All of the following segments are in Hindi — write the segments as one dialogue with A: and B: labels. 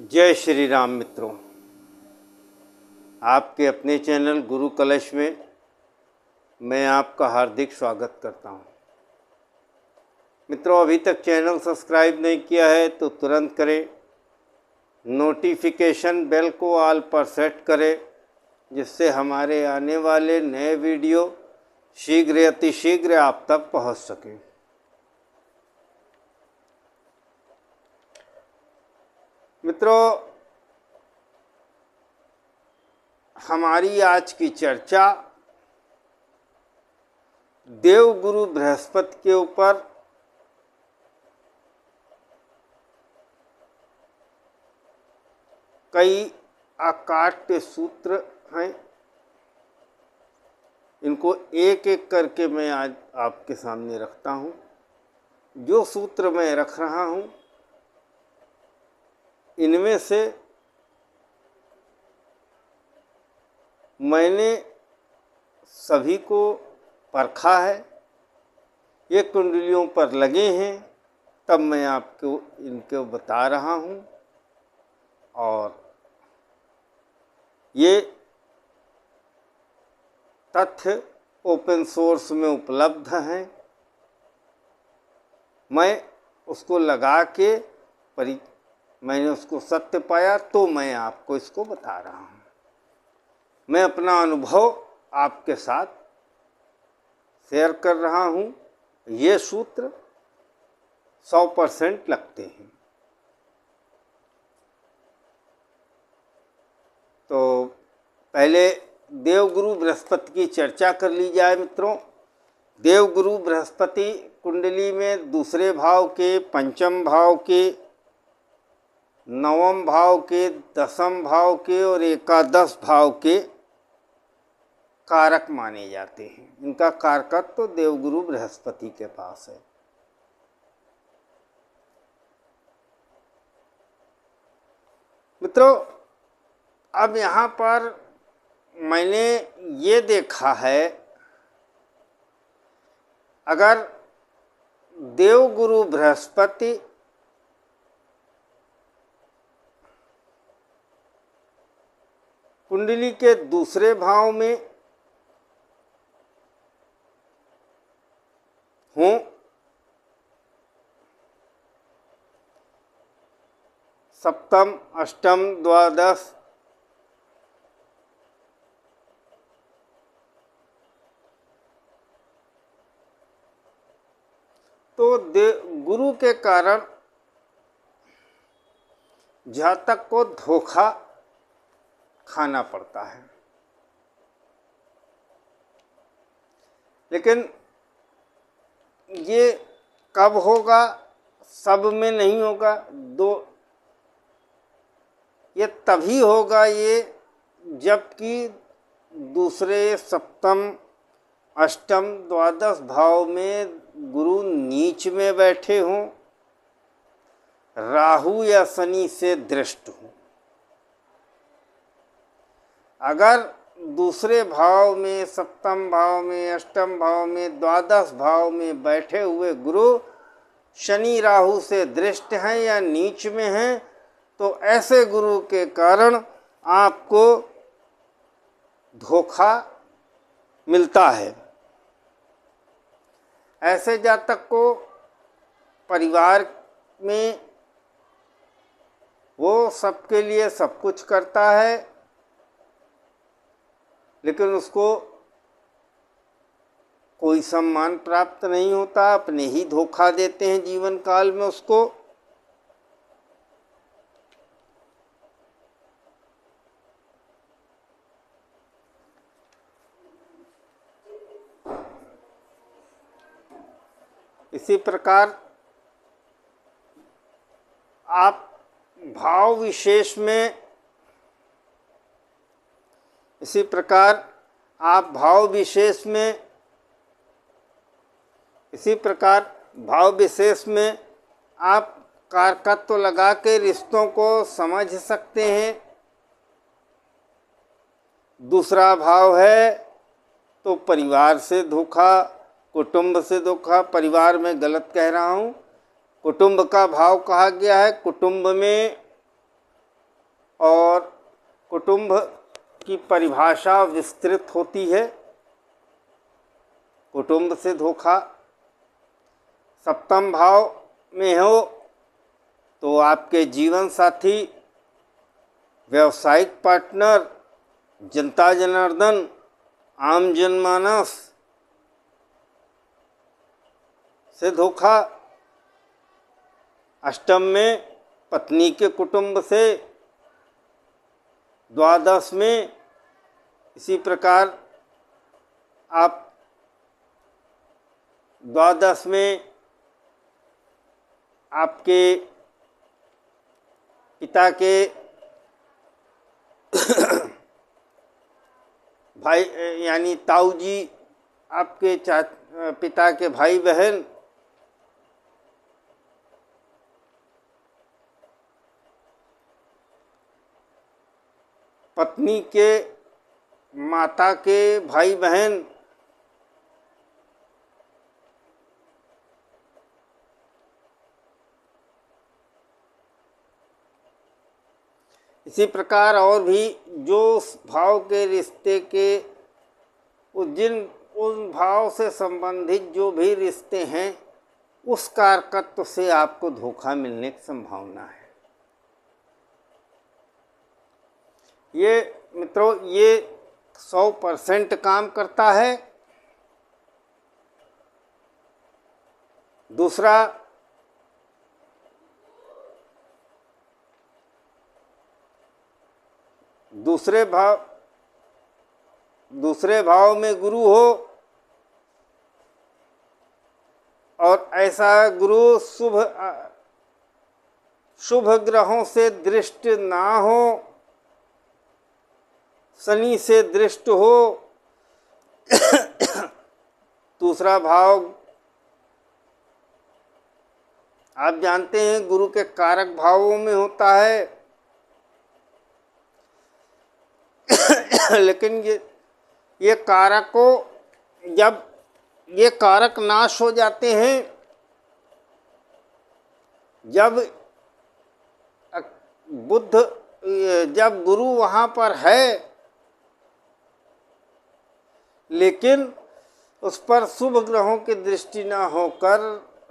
A: जय श्री राम मित्रों, आपके अपने चैनल गुरु कलश में मैं आपका हार्दिक स्वागत करता हूं। मित्रों, अभी तक चैनल सब्सक्राइब नहीं किया है तो तुरंत करें। नोटिफिकेशन बेल को ऑल पर सेट करें, जिससे हमारे आने वाले नए वीडियो शीघ्र अतिशीघ्र आप तक पहुंच सकें। मित्रों, हमारी आज की चर्चा देवगुरु बृहस्पति के ऊपर कई अकाट्य सूत्र हैं। इनको एक एक करके मैं आज आपके सामने रखता हूँ। जो सूत्र मैं रख रहा हूँ, इनमें से मैंने सभी को परखा है, ये कुंडलियों पर लगे हैं, तब मैं आपको इनको बता रहा हूँ। और ये तथ्य ओपन सोर्स में उपलब्ध हैं। मैं उसको लगा के मैंने उसको सत्य पाया, तो मैं आपको इसको बता रहा हूँ। मैं अपना अनुभव आपके साथ शेयर कर रहा हूँ। ये सूत्र 100% लगते हैं। तो पहले देवगुरु बृहस्पति की चर्चा कर ली जाए। मित्रों, देवगुरु बृहस्पति कुंडली में दूसरे भाव के, पंचम भाव के, नवम भाव के, दसम भाव के और एकादश भाव के कारक माने जाते हैं। इनका कारकत्व तो देवगुरु बृहस्पति के पास है। मित्रों, अब यहाँ पर मैंने ये देखा है, अगर देवगुरु बृहस्पति कुंडली के दूसरे भाव में हों, सप्तम, अष्टम, द्वादश, तो गुरु के कारण जातक को धोखा खाना पड़ता है। लेकिन ये कब होगा? सब में नहीं होगा। ये तभी होगा ये जबकि दूसरे, सप्तम, अष्टम, द्वादश भाव में गुरु नीच में बैठे हों, राहु या शनि से दृष्ट हों। अगर दूसरे भाव में, सप्तम भाव में, अष्टम भाव में, द्वादश भाव में बैठे हुए गुरु शनि राहु से दृष्ट हैं या नीच में हैं, तो ऐसे गुरु के कारण आपको धोखा मिलता है। ऐसे जातक को परिवार में वो सबके लिए सब कुछ करता है, लेकिन उसको कोई सम्मान प्राप्त नहीं होता। अपने ही धोखा देते हैं जीवन काल में उसको। इसी प्रकार आप भाव विशेष में आप कारकत्व लगा के रिश्तों को समझ सकते हैं। दूसरा भाव है तो परिवार से धोखा, कुटुंब से धोखा। परिवार में गलत कह रहा हूँ, कुटुंब का भाव कहा गया है। कुटुंब में और कुटुंब की परिभाषा विस्तृत होती है। कुटुंब से धोखा। सप्तम भाव में हो तो आपके जीवन साथी, व्यावसायिक पार्टनर, जनता जनार्दन, आम जनमानस से धोखा। अष्टम में पत्नी के कुटुंब से, द्वादश में इसी प्रकार आप द्वादश में आपके पिता के भाई यानी ताऊ जी, आपके पिता के भाई बहन, पत्नी के माता के भाई बहन, इसी प्रकार और भी जो उस भाव के रिश्ते के उन भाव से संबंधित जो भी रिश्ते हैं, उस कारकत्व से आपको धोखा मिलने की संभावना है। ये मित्रों, ये 100% काम करता है। दूसरा, दूसरे भाव में गुरु हो और ऐसा गुरु शुभ ग्रहों से दृष्ट ना हो, शनि से दृष्ट हो। दूसरा भाव आप जानते हैं गुरु के कारक भावों में होता है। लेकिन ये कारकों, जब ये कारक नाश हो जाते हैं, जब गुरु वहाँ पर है लेकिन उस पर शुभ ग्रहों की दृष्टि न होकर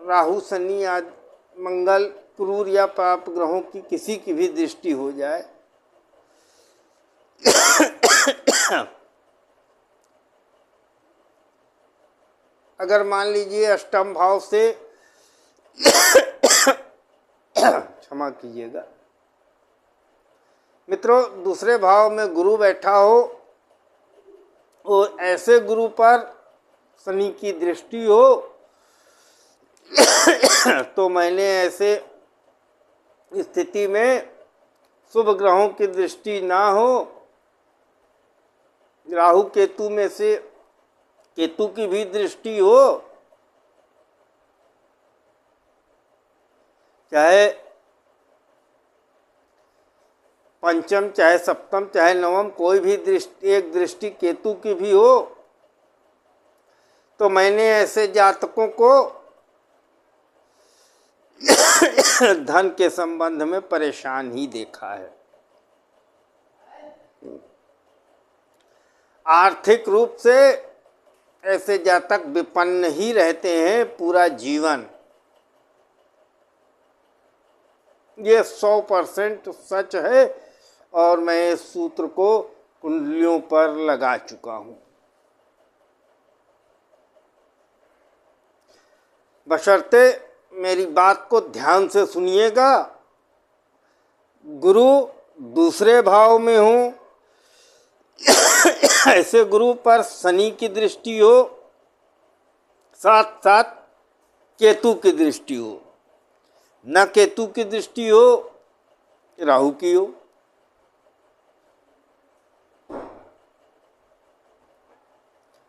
A: राहु, शनि आदि, मंगल, क्रूर या पाप ग्रहों की किसी की भी दृष्टि हो जाए, अगर मान लीजिए अष्टम भाव से क्षमा कीजिएगा मित्रों, दूसरे भाव में गुरु बैठा हो, वो ऐसे गुरु पर शनि की दृष्टि हो, तो मैंने ऐसे स्थिति में शुभ ग्रहों की दृष्टि ना हो, राहु केतु में से केतु की भी दृष्टि हो, चाहे पंचम, चाहे सप्तम, चाहे नवम, कोई भी एक दृष्टि केतु की भी हो, तो मैंने ऐसे जातकों को धन के संबंध में परेशान ही देखा है। आर्थिक रूप से ऐसे जातक विपन्न ही रहते हैं पूरा जीवन। ये 100% सच है और मैं इस सूत्र को कुंडलियों पर लगा चुका हूँ। बशर्ते मेरी बात को ध्यान से सुनिएगा। गुरु दूसरे भाव में हो, ऐसे गुरु पर शनि की दृष्टि हो, साथ साथ केतु की दृष्टि हो, न केतु की दृष्टि हो, राहु की हो,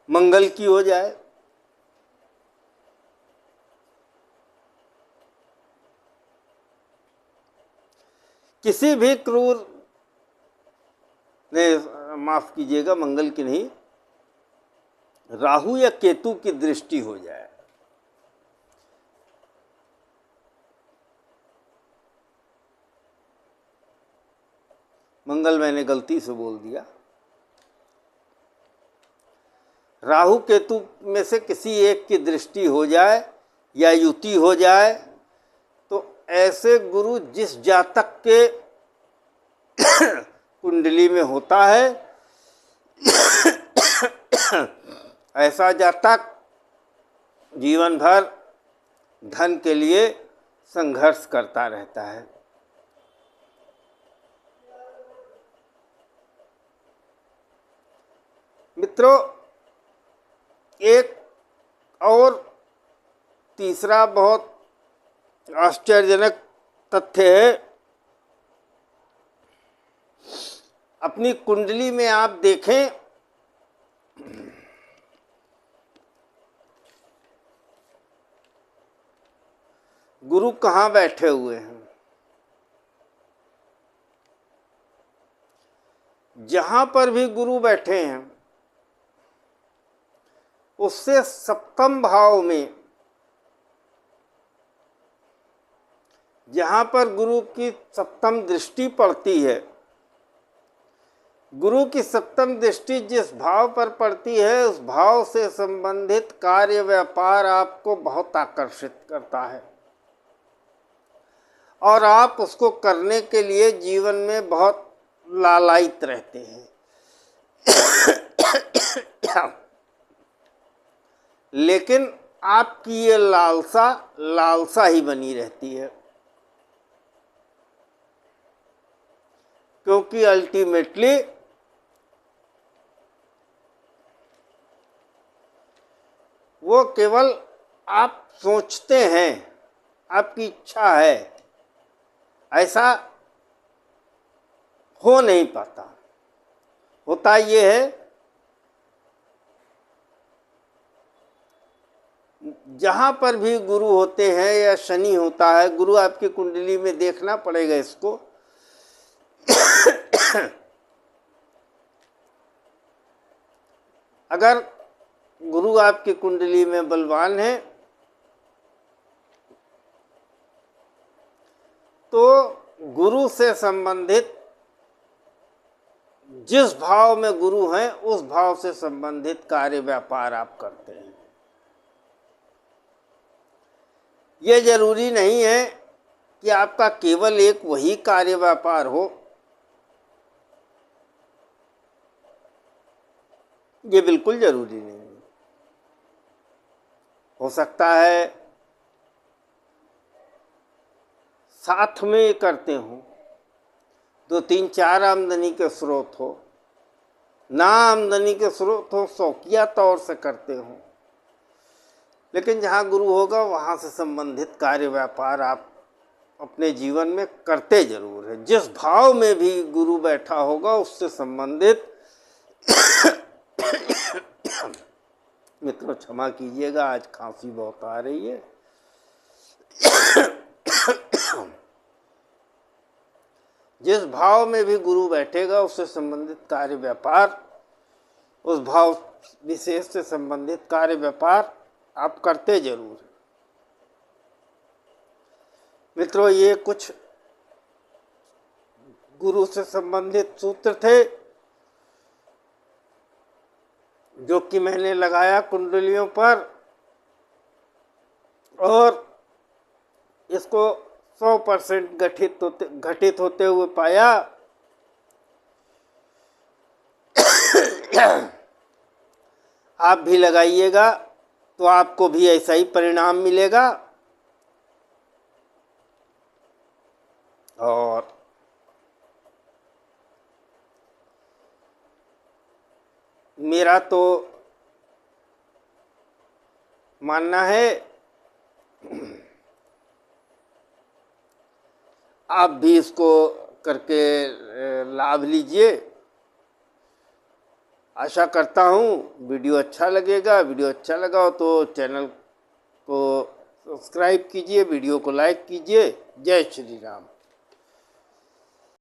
A: मंगल की हो जाए, किसी भी क्रूर ने, माफ कीजिएगा, मंगल की नहीं, राहु या केतु की दृष्टि हो जाए, मंगल मैंने गलती से बोल दिया। राहु केतु में से किसी एक की दृष्टि हो जाए या युति हो जाए तो ऐसे गुरु जिस जातक के कुंडली में होता है ऐसा जातक जीवन भर धन के लिए संघर्ष करता रहता है। मित्रों, एक और तीसरा बहुत आश्चर्यजनक तथ्य है। अपनी कुंडली में आप देखें, गुरु कहाँ बैठे हुए हैं। जहां पर भी गुरु बैठे हैं उससे सप्तम भाव में, जहां पर गुरु की सप्तम दृष्टि पड़ती है, गुरु की सप्तम दृष्टि जिस भाव पर पड़ती है उस भाव से संबंधित कार्य व्यापार आपको बहुत आकर्षित करता है और आप उसको करने के लिए जीवन में बहुत लालायित रहते हैं। लेकिन आपकी ये लालसा ही बनी रहती है, क्योंकि अल्टीमेटली वो केवल आप सोचते हैं, आपकी इच्छा है, ऐसा हो नहीं पाता। होता ये है, जहां पर भी गुरु होते हैं या शनि होता है, गुरु आपकी कुंडली में देखना पड़ेगा इसको। अगर गुरु आपकी कुंडली में बलवान है तो गुरु से संबंधित जिस भाव में गुरु हैं उस भाव से संबंधित कार्य व्यापार आप करते हैं। ये जरूरी नहीं है कि आपका केवल एक वही कार्य व्यापार हो, ये बिल्कुल जरूरी नहीं है। हो सकता है साथ में करते हो, 2 3 4 आमदनी के स्रोत हो, ना आमदनी के स्रोत हो, शौकिया तौर से करते हो, लेकिन जहाँ गुरु होगा वहाँ से संबंधित कार्य व्यापार आप अपने जीवन में करते जरूर है। जिस भाव में भी गुरु बैठा होगा उससे संबंधित मित्रों क्षमा कीजिएगा, आज खांसी बहुत आ रही है। जिस भाव में भी गुरु बैठेगा उससे संबंधित कार्य व्यापार, उस भाव विशेष से संबंधित कार्य व्यापार आप करते जरूर। मित्रों, ये कुछ गुरु से संबंधित सूत्र थे जो कि मैंने लगाया कुंडलियों पर और इसको 100% घटित होते हुए पाया। आप भी लगाइएगा तो आपको भी ऐसा ही परिणाम मिलेगा। और मेरा तो मानना है आप भी इसको करके लाभ लीजिए। आशा करता हूँ वीडियो अच्छा लगेगा। वीडियो अच्छा लगा हो तो चैनल को सब्सक्राइब कीजिए, वीडियो को लाइक कीजिए। जय श्री राम।